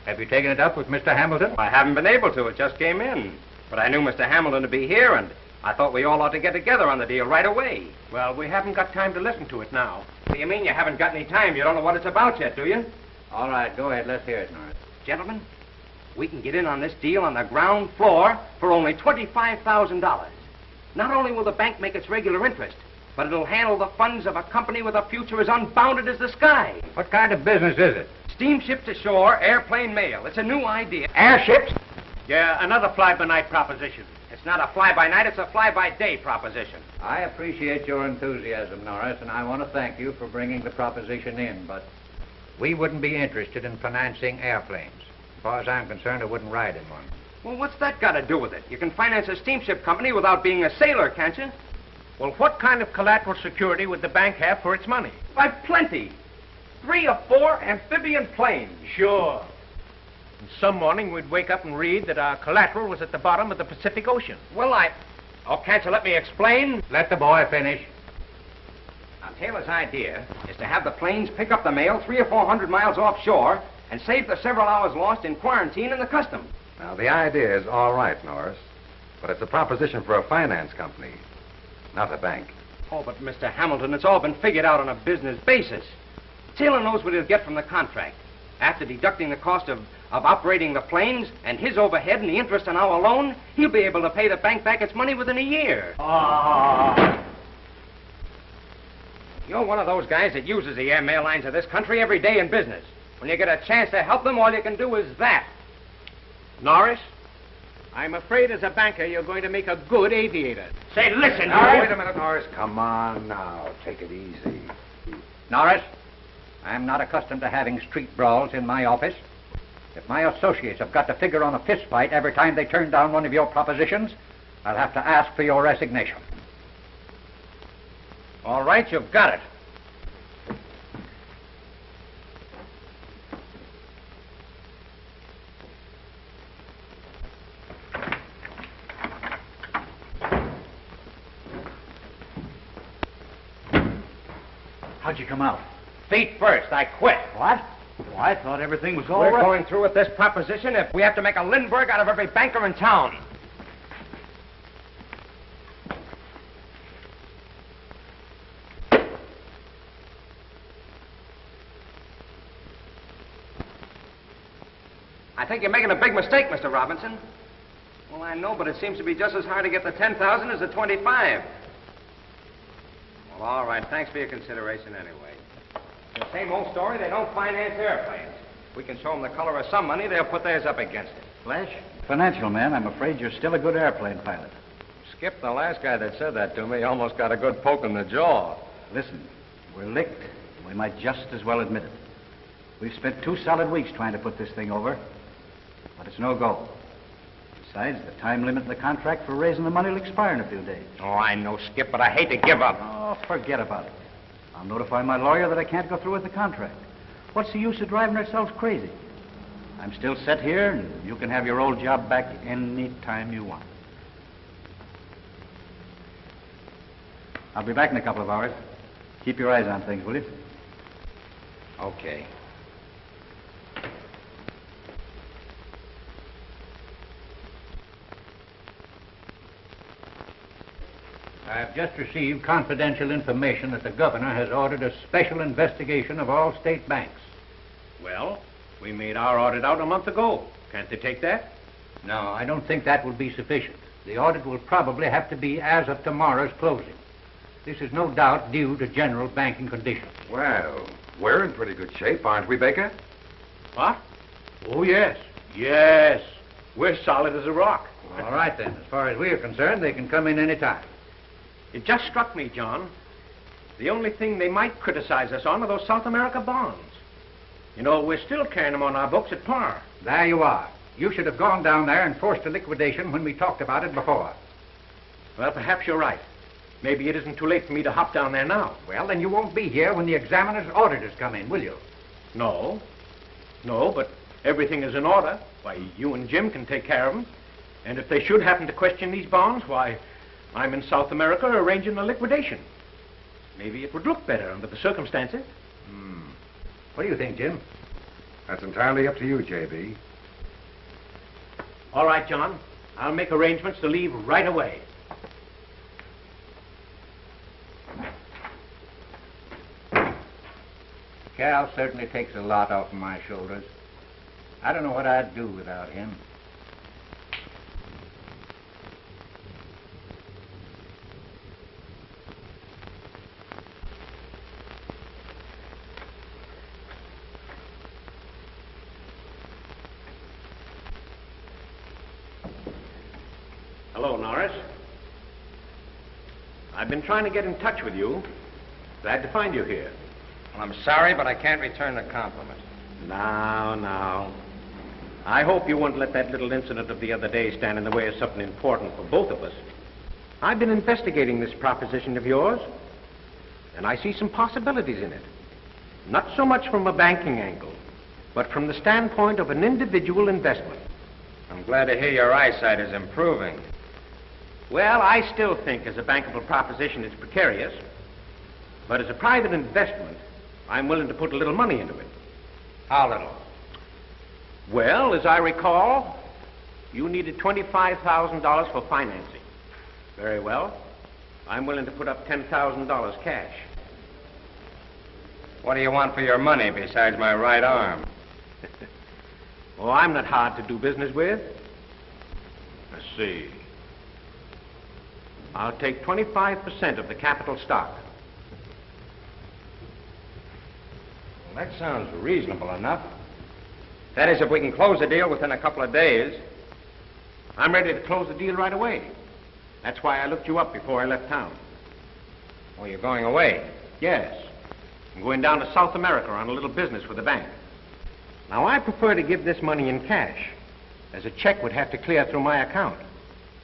Have you taken it up with Mr. Hamilton? I haven't been able to. It just came in. But I knew Mr. Hamilton to be here, and I thought we all ought to get together on the deal right away. Well, we haven't got time to listen to it now. What do you mean you haven't got any time? You don't know what it's about yet, do you? All right, go ahead. Let's hear it, Norris. Gentlemen, we can get in on this deal on the ground floor for only $25,000. Not only will the bank make its regular interest, but it'll handle the funds of a company with a future as unbounded as the sky. What kind of business is it? Steamship to shore, airplane mail. It's a new idea. Airships? Yeah, another fly-by-night proposition. It's not a fly-by-night, it's a fly-by-day proposition. I appreciate your enthusiasm, Norris, and I want to thank you for bringing the proposition in, but We wouldn't be interested in financing airplanes. As far as I'm concerned, I wouldn't ride in one. Well, what's that got to do with it? You can finance a steamship company without being a sailor, can't you? Well, what kind of collateral security would the bank have for its money? Why, plenty. 3 or 4 amphibian planes. Sure. And some morning we'd wake up and read that our collateral was at the bottom of the Pacific Ocean. Well, Oh, can't you let me explain? Let the boy finish. Now, Taylor's idea is to have the planes pick up the mail 300 or 400 miles offshore and save the several hours lost in quarantine in the customs. Now, the idea is all right, Norris, but it's a proposition for a finance company, not a bank. Oh, but Mr. Hamilton, it's all been figured out on a business basis. Taylor knows what he'll get from the contract. After deducting the cost of operating the planes and his overhead and the interest on our loan, he'll be able to pay the bank back its money within a year. You're one of those guys that uses the airmail lines of this country every day in business. When you get a chance to help them, all you can do is that. Norris, I'm afraid as a banker you're going to make a good aviator. Say, listen, Now, wait a minute, Norris. Come on now. Take it easy. Norris, I'm not accustomed to having street brawls in my office. If my associates have got to figure on a fist fight every time they turn down one of your propositions, I'll have to ask for your resignation. All right, you've got it. How'd you come out? Feet first. I quit. What? Oh, I thought everything was all We're right. going through with this proposition if we have to make a Lindbergh out of every banker in town. I think you're making a big mistake, Mr. Robinson. Well, I know, but it seems to be just as hard to get the 10,000 as the 25. Well, all right. Thanks for your consideration anyway. The same old story, they don't finance airplanes. We can show them the color of some money, they'll put theirs up against it. Flash? Financial man, I'm afraid you're still a good airplane pilot. Skip, the last guy that said that to me almost got a good poke in the jaw. Listen, we're licked. We might just as well admit it. We've spent 2 solid weeks trying to put this thing over, but it's no go. Besides, the time limit in the contract for raising the money will expire in a few days. Oh, I know, Skip, but I hate to give up. Oh, forget about it. I'll notify my lawyer that I can't go through with the contract. What's the use of driving ourselves crazy? I'm still set here, and you can have your old job back any time you want. I'll be back in a couple of hours. Keep your eyes on things, will you? Okay. I've just received confidential information that the governor has ordered a special investigation of all state banks. Well, we made our audit out a month ago. Can't they take that? No, I don't think that will be sufficient. The audit will probably have to be as of tomorrow's closing. This is no doubt due to general banking conditions. Well, we're in pretty good shape, aren't we, Baker? What? Oh, yes. Yes. We're solid as a rock. All right, then. As far as we are concerned, they can come in any time. It just struck me, John. The only thing they might criticize us on are those South America bonds. You know, we're still carrying them on our books at par. There you are. You should have gone down there and forced a liquidation when we talked about it before. Well, perhaps you're right. Maybe it isn't too late for me to hop down there now. Well, then you won't be here when the examiner's auditors come in, will you? No. No, but everything is in order. Why, you and Jim can take care of them. And if they should happen to question these bonds, why, I'm in South America arranging a liquidation. Maybe it would look better under the circumstances. What do you think, Jim? That's entirely up to you, J.B. All right, John. I'll make arrangements to leave right away. Cal certainly takes a lot off my shoulders. I don't know what I'd do without him. Hello, Norris. I've been trying to get in touch with you. Glad to find you here. Well, I'm sorry, but I can't return the compliment. Now. I hope you won't let that little incident of the other day stand in the way of something important for both of us. I've been investigating this proposition of yours, and I see some possibilities in it. Not so much from a banking angle, but from the standpoint of an individual investment. I'm glad to hear your eyesight is improving. Well, I still think as a bankable proposition it's precarious, but as a private investment, I'm willing to put a little money into it. How little? Well, as I recall, you needed $25,000 for financing. Very well. I'm willing to put up $10,000 cash. What do you want for your money besides my right arm? Oh, I'm not hard to do business with. Let's see. I'll take 25% of the capital stock. Well, that sounds reasonable enough. That is, if we can close the deal within a couple of days. I'm ready to close the deal right away. That's why I looked you up before I left town. Oh, you're going away? Yes. I'm going down to South America on a little business with the bank. Now, I prefer to give this money in cash, as a check would have to clear through my account.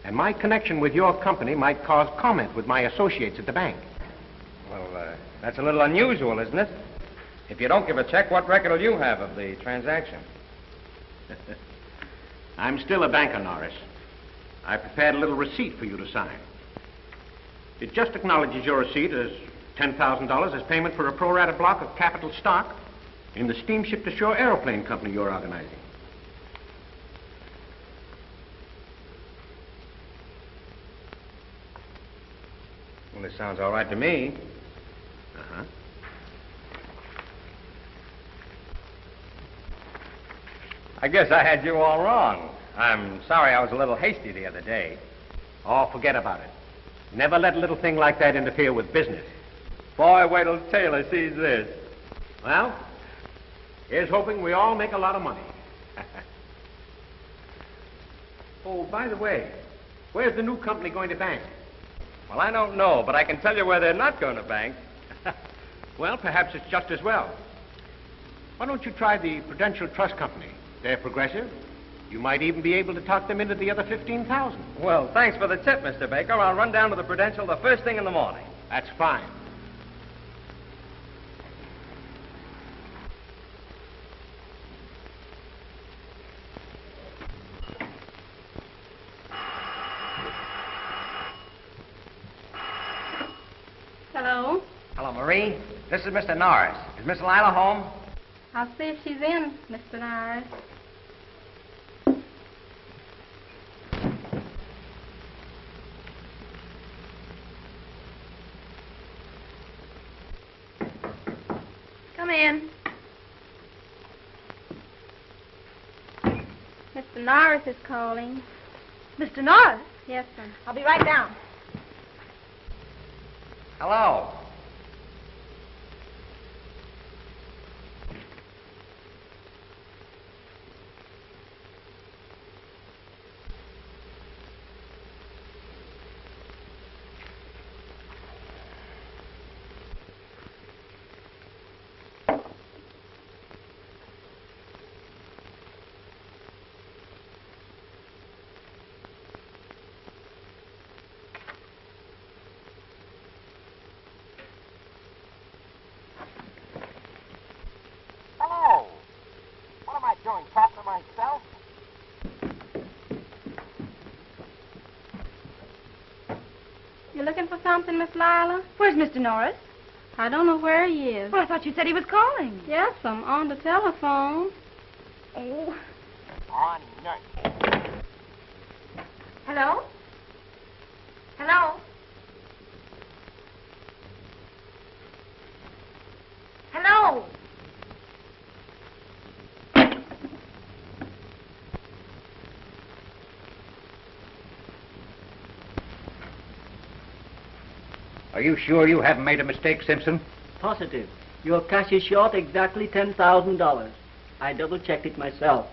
And my connection with your company might cause comment with my associates at the bank. Well, that's a little unusual, isn't it? If you don't give a check, what record will you have of the transaction? I'm still a banker, Norris. I prepared a little receipt for you to sign. It just acknowledges your receipt as $10,000 as payment for a pro rata block of capital stock in the steamship to shore aeroplane company you're organizing. Well, this sounds all right to me. Uh-huh. I guess I had you all wrong. I'm sorry I was a little hasty the other day. Oh, forget about it. Never let a little thing like that interfere with business. Boy, wait till Taylor sees this. Well, here's hoping we all make a lot of money. Oh, by the way, where's the new company going to bank? Well, I don't know, but I can tell you where they're not going to bank. Well, perhaps it's just as well. Why don't you try the Prudential Trust Company? They're progressive. You might even be able to talk them into the other $15,000. Well, thanks for the tip, Mr. Baker. I'll run down to the Prudential the first thing in the morning. That's fine. Hello? Hello, Marie. This is Mr. Norris. Is Miss Lila home? I'll see if she's in, Mr. Norris. Come in. Mr. Norris is calling. Mr. Norris? Yes, sir. I'll be right down. Hello. Talking to myself? You looking for something, Miss Lila? Where's Mr. Norris? I don't know where he is. Well, I thought you said he was calling. Yes, I'm on the telephone. Oh. On nut. Hello? Hello? Hello? Are you sure you haven't made a mistake, Simpson? Positive. Your cash is short exactly $10,000. I double-checked it myself.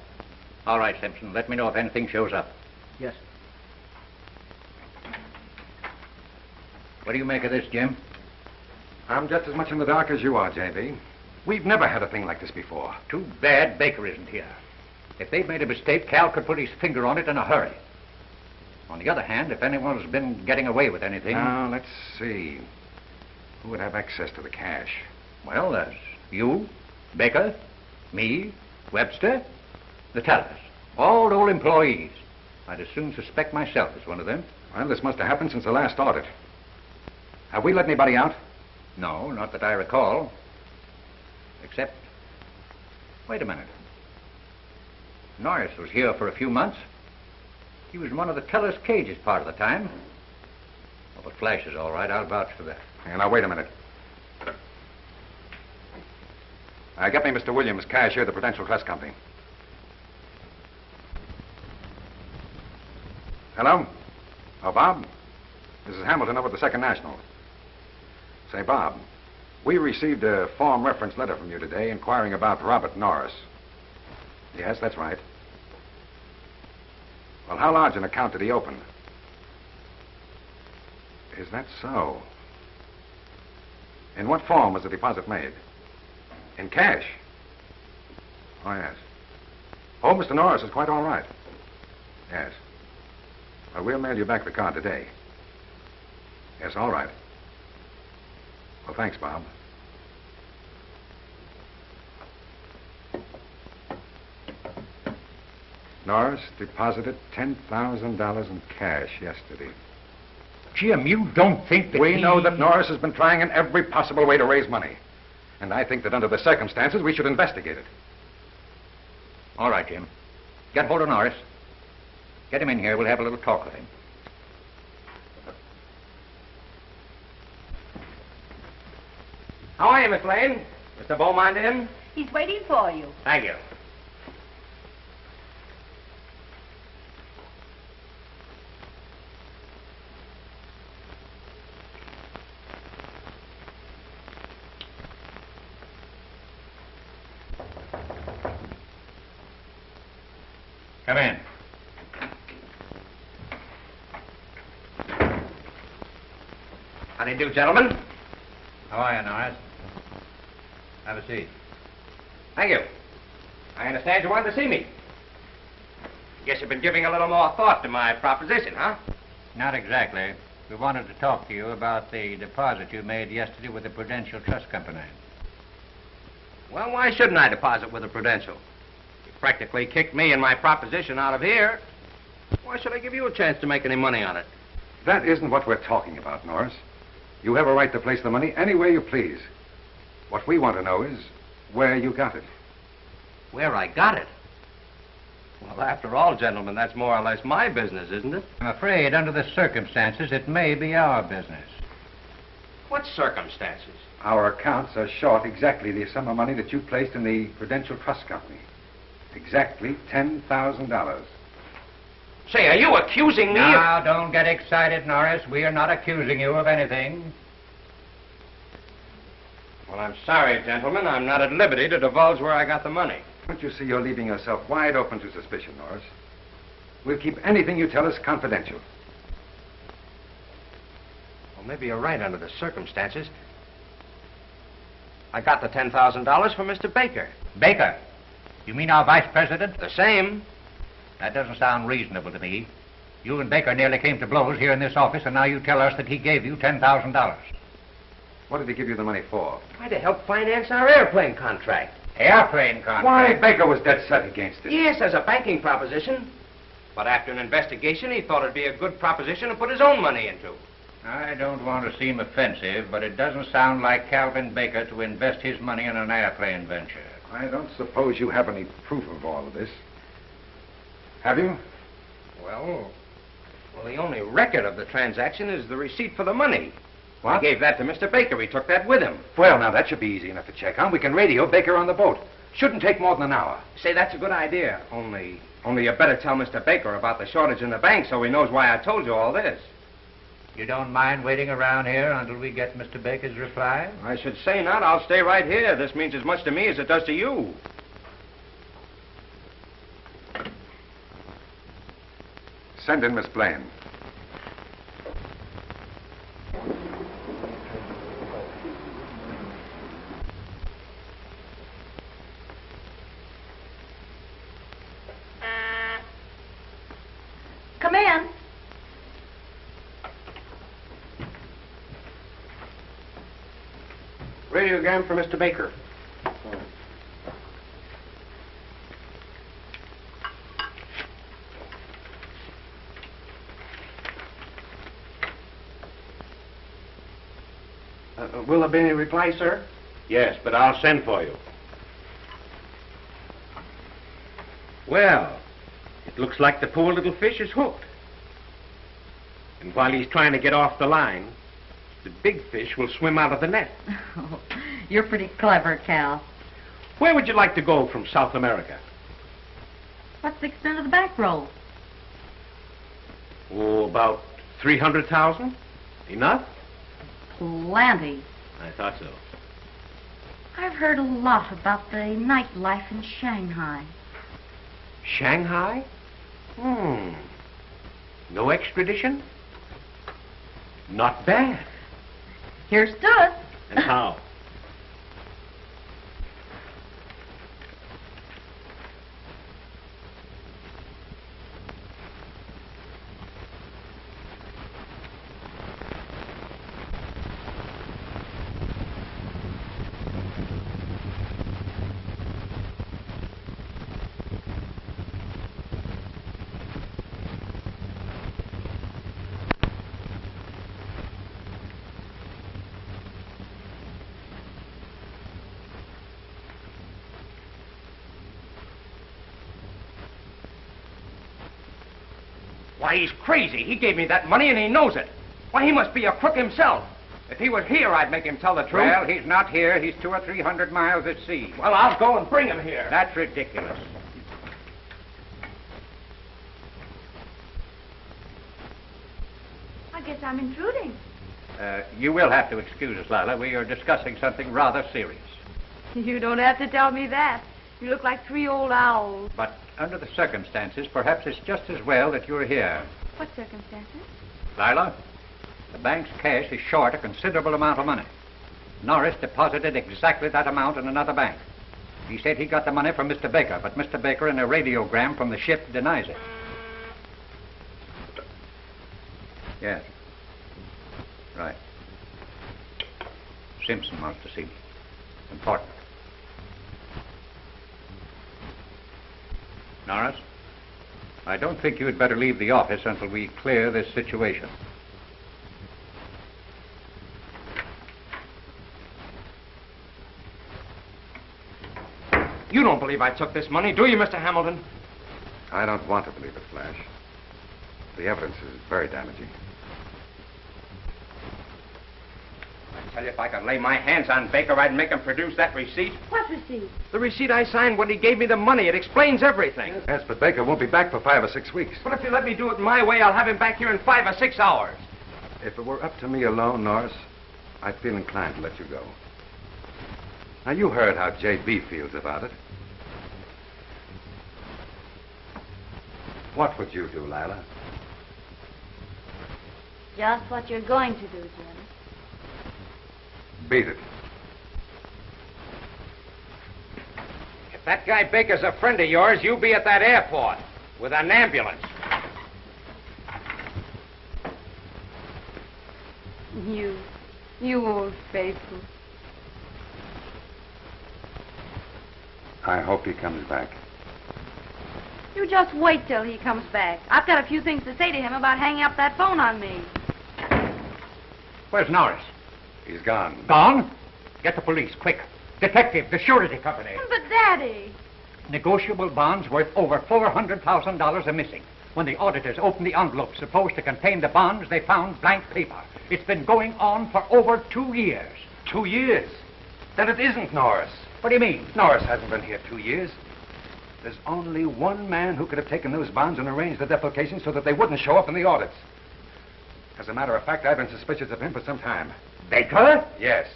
All right, Simpson. Let me know if anything shows up. Yes. What do you make of this, Jim? I'm just as much in the dark as you are, J.B. We've never had a thing like this before. Too bad Baker isn't here. If they've made a mistake, Cal could put his finger on it in a hurry. On the other hand, if anyone's been getting away with anything... Now, let's see. Who would have access to the cash? Well, there's you, Baker, me, Webster, the tellers. All old employees. I'd as soon suspect myself as one of them. Well, this must have happened since the last audit. Have we let anybody out? No, not that I recall. Except... Wait a minute. Norris was here for a few months. He was in one of the teller's cages part of the time. Oh, but Flash is all right. I'll vouch for that. Yeah, now, wait a minute. Get me Mr. Williams, cashier of the Prudential Trust Company. Hello? Oh, Bob? This is Hamilton over at the Second National. Say, Bob, we received a form reference letter from you today inquiring about Robert Norris. Yes, that's right. Well, how large an account did he open? Is that so? In what form was the deposit made? In cash? Oh, yes. Oh, Mr. Norris is quite all right. Yes. Well, we'll mail you back the card today. Yes, all right. Well, thanks, Bob. Norris deposited $10,000 in cash yesterday. Jim, you don't think that We know that Norris has been trying in every possible way to raise money. And I think that under the circumstances, we should investigate it. All right, Jim. Get hold of Norris. Get him in here. We'll have a little talk with him. How are you, Miss Lane? Mr. Beaumont in? He's waiting for you. Thank you. Come in. How do you do, gentlemen? How are you, Norris? Have a seat. Thank you. I understand you wanted to see me. Guess you've been giving a little more thought to my proposition, huh? Not exactly. We wanted to talk to you about the deposit you made yesterday with the Prudential Trust Company. Well, why shouldn't I deposit with the Prudential? You practically kicked me and my proposition out of here. Why should I give you a chance to make any money on it? That isn't what we're talking about, Norris. You have a right to place the money any way you please. What we want to know is where you got it. Where I got it? Well, after all, gentlemen, that's more or less my business, isn't it? I'm afraid, under the circumstances, it may be our business. What circumstances? Our accounts are short exactly the sum of money that you placed in the Prudential Trust Company. Exactly $10,000. Say, are you accusing me Now, don't get excited, Norris. We are not accusing you of anything. Well, I'm sorry, gentlemen. I'm not at liberty to divulge where I got the money. Don't you see you're leaving yourself wide open to suspicion, Norris? We'll keep anything you tell us confidential. Well, maybe you're right under the circumstances. I got the $10,000 from Mr. Baker. Baker? You mean our vice president? The same. That doesn't sound reasonable to me. You and Baker nearly came to blows here in this office, and now you tell us that he gave you $10,000. What did he give you the money for? Tried to help finance our airplane contract. Airplane contract? Why, Baker was dead set against it. Yes, as a banking proposition. But after an investigation, he thought it'd be a good proposition to put his own money into. I don't want to seem offensive, but it doesn't sound like Calvin Baker to invest his money in an airplane venture. I don't suppose you have any proof of all of this. Have you? Well, the only record of the transaction is the receipt for the money. What? I gave that to Mr. Baker. He took that with him. Well, now, that should be easy enough to check on. We can radio Baker on the boat. Shouldn't take more than an hour. Say, that's a good idea. Only you better tell Mr. Baker about the shortage in the bank so he knows why I told you all this. You don't mind waiting around here until we get Mr. Baker's reply? I should say not. I'll stay right here. This means as much to me as it does to you. Send in Miss Blaine. Come in. Radiogram for Mr. Baker. Will there be any reply, sir? Yes, but I'll send for you. Well, it looks like the poor little fish is hooked. And while he's trying to get off the line, the big fish will swim out of the net. Oh, you're pretty clever, Cal. Where would you like to go from South America? What's the extent of the bankroll? Oh, about 300,000. Enough? Plenty. I thought so. I've heard a lot about the nightlife in Shanghai. Shanghai? No extradition? Not bad. Here's to it. And how? Why, he's crazy. He gave me that money and he knows it. Why, he must be a crook himself. If he was here, I'd make him tell the truth. Well, he's not here. He's 200 or 300 miles at sea. Well, I'll go and bring him here. That's ridiculous. I guess I'm intruding. You will have to excuse us, Lila. We are discussing something rather serious. You don't have to tell me that. You look like 3 old owls. But under the circumstances, perhaps it's just as well that you're here. What circumstances? Lila, the bank's cash is short a considerable amount of money. Norris deposited exactly that amount in another bank. He said he got the money from Mr. Baker, but Mr. Baker, in a radiogram from the ship, denies it. Yes. Right. Simpson wants to see me. Important. Norris, I don't think you had better leave the office until we clear this situation. You don't believe I took this money, do you, Mr. Hamilton? I don't want to believe it, Flash. The evidence is very damaging. I tell you, if I could lay my hands on Baker, I'd make him produce that receipt. What receipt? The receipt I signed when he gave me the money. It explains everything. Yes, but Baker won't be back for 5 or 6 weeks. But if you let me do it my way, I'll have him back here in 5 or 6 hours. If it were up to me alone, Norris, I'd feel inclined to let you go. Now, you heard how J.B. feels about it. What would you do, Lila? Just what you're going to do, Jim. Beat it. If that guy Baker's a friend of yours, you'll be at that airport with an ambulance. You old faithful. I hope he comes back. You just wait till he comes back. I've got a few things to say to him about hanging up that phone on me. Where's Norris? He's gone. Gone? Get the police, quick. Detective, the surety company. But, Daddy... Negotiable bonds worth over $400,000 are missing. When the auditors opened the envelope supposed to contain the bonds, they found blank paper. It's been going on for over 2 years. 2 years? Then it isn't Norris. What do you mean? Norris hasn't been here 2 years. There's only one man who could have taken those bonds and arranged the defalcation so that they wouldn't show up in the audits. As a matter of fact, I've been suspicious of him for some time. Baker? Yes.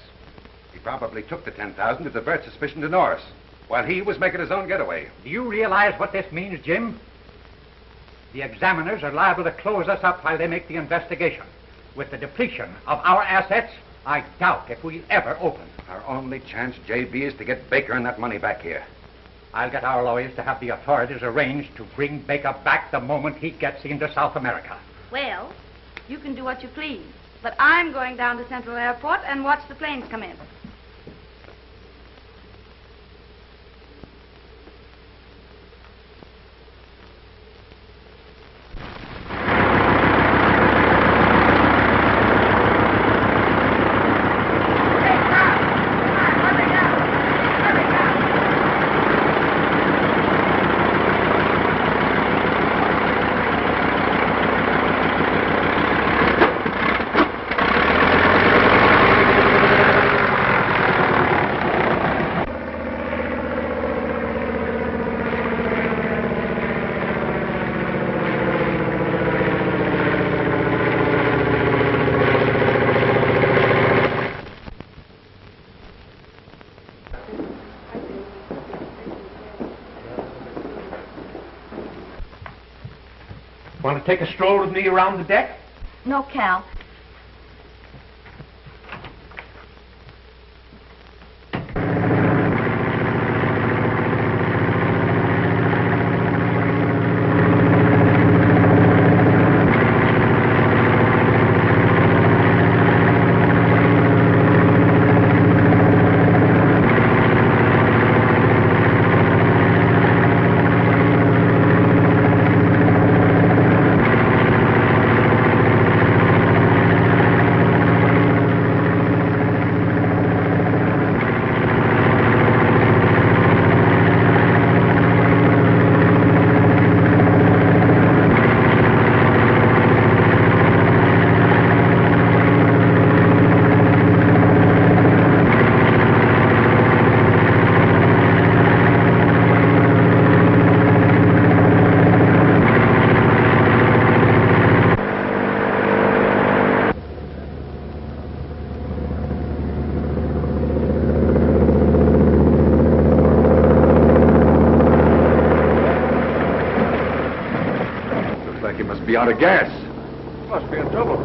He probably took the $10,000 to divert suspicion to Norris, while he was making his own getaway. Do you realize what this means, Jim? The examiners are liable to close us up while they make the investigation. With the depletion of our assets, I doubt if we'll ever open. Our only chance, J.B., is to get Baker and that money back here. I'll get our lawyers to have the authorities arrange to bring Baker back the moment he gets into South America. Well, you can do what you please, but I'm going down to Central Airport and watch the planes come in. Want to take a stroll with me around the deck? No, Cal. Be out of gas. Must be in trouble.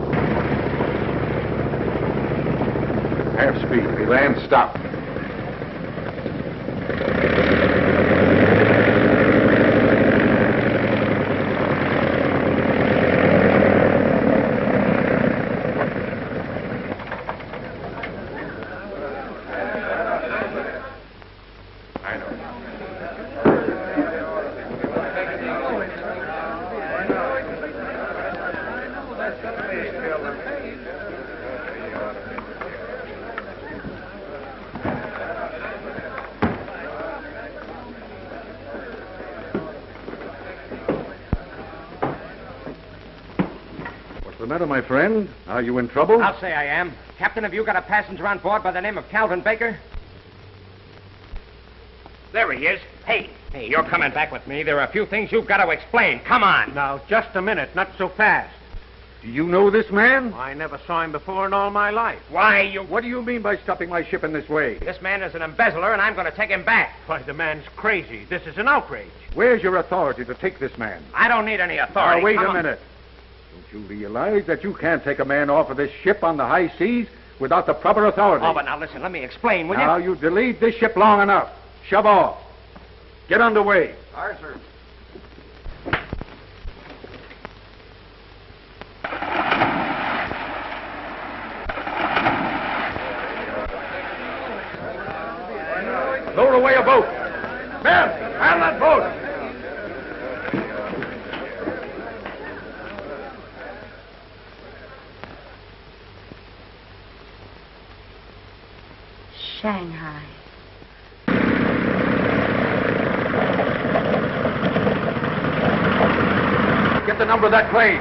Half speed. If he lands, stop. What's the matter, my friend? Are you in trouble? I'll say I am. Captain, have you got a passenger on board by the name of Calvin Baker? There he is. Hey, you're coming back with me. There are a few things you've got to explain. Come on. Now, just a minute. Not so fast. Do you know this man? I never saw him before in all my life. Why, you... What do you mean by stopping my ship in this way? This man is an embezzler, and I'm going to take him back. Why, the man's crazy. This is an outrage. Where's your authority to take this man? I don't need any authority. Now, wait Come a on. minute. Don't you realize that you can't take a man off of this ship on the high seas without the proper authority? Oh, but now listen, let me explain, will you? Now, you've delayed this ship long enough. Shove off. Get underway. Aye, sir. Lower away a boat. Men, man that boat. Shanghai. Get the number of that plane.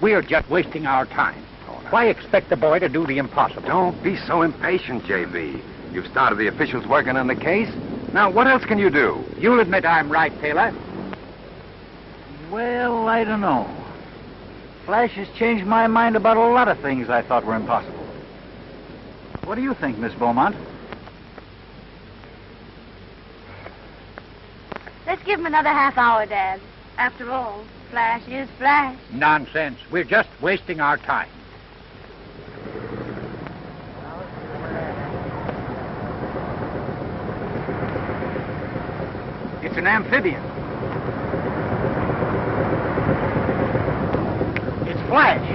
We're just wasting our time. Why expect the boy to do the impossible? Don't be so impatient, J.B. You've started the officials working on the case. Now, what else can you do? You'll admit I'm right, Taylor. Well, I don't know. Flash has changed my mind about a lot of things I thought were impossible. What do you think, Miss Beaumont? Let's give him another half hour, Dad. After all, Flash is Flash. Nonsense. We're just wasting our time. It's an amphibian. It's Flash.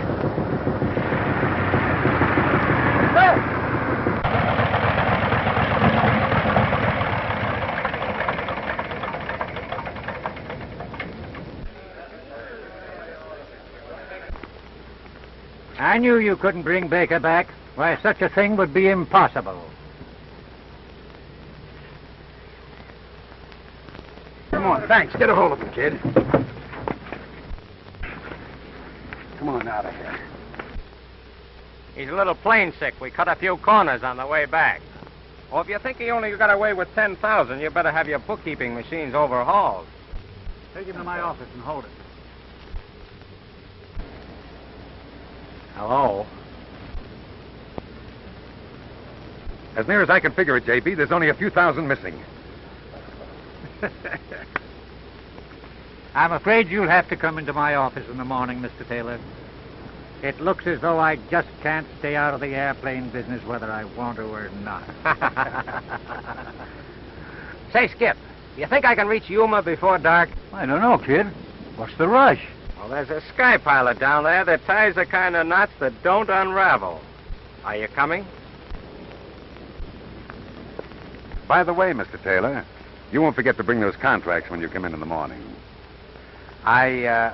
I knew you couldn't bring Baker back. Why, such a thing would be impossible. Come on, thanks. Get a hold of him, kid. Come on out of here. He's a little plane sick. We cut a few corners on the way back. Well, if you think he only got away with 10,000, you better have your bookkeeping machines overhauled. Take him to my office and hold it. Hello? As near as I can figure it, J.B., there's only a few thousand missing. I'm afraid you'll have to come into my office in the morning, Mr. Taylor. It looks as though I just can't stay out of the airplane business whether I want to or not. Say, Skip, you think I can reach Yuma before dark? I don't know, kid. What's the rush? Well, there's a sky pilot down there that ties the kind of knots that don't unravel. Are you coming? By the way, Mr. Taylor, you won't forget to bring those contracts when you come in the morning. Bye,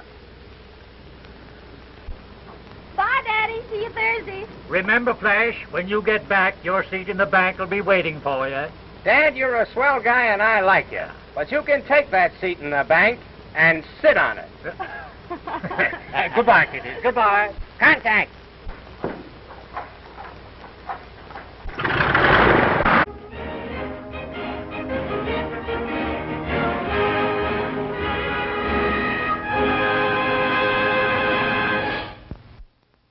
Daddy. See you Thursday. Remember, Flash, when you get back, your seat in the bank will be waiting for you. Dad, you're a swell guy and I like you. But you can take that seat in the bank and sit on it. Goodbye, kiddies. Goodbye. Contact.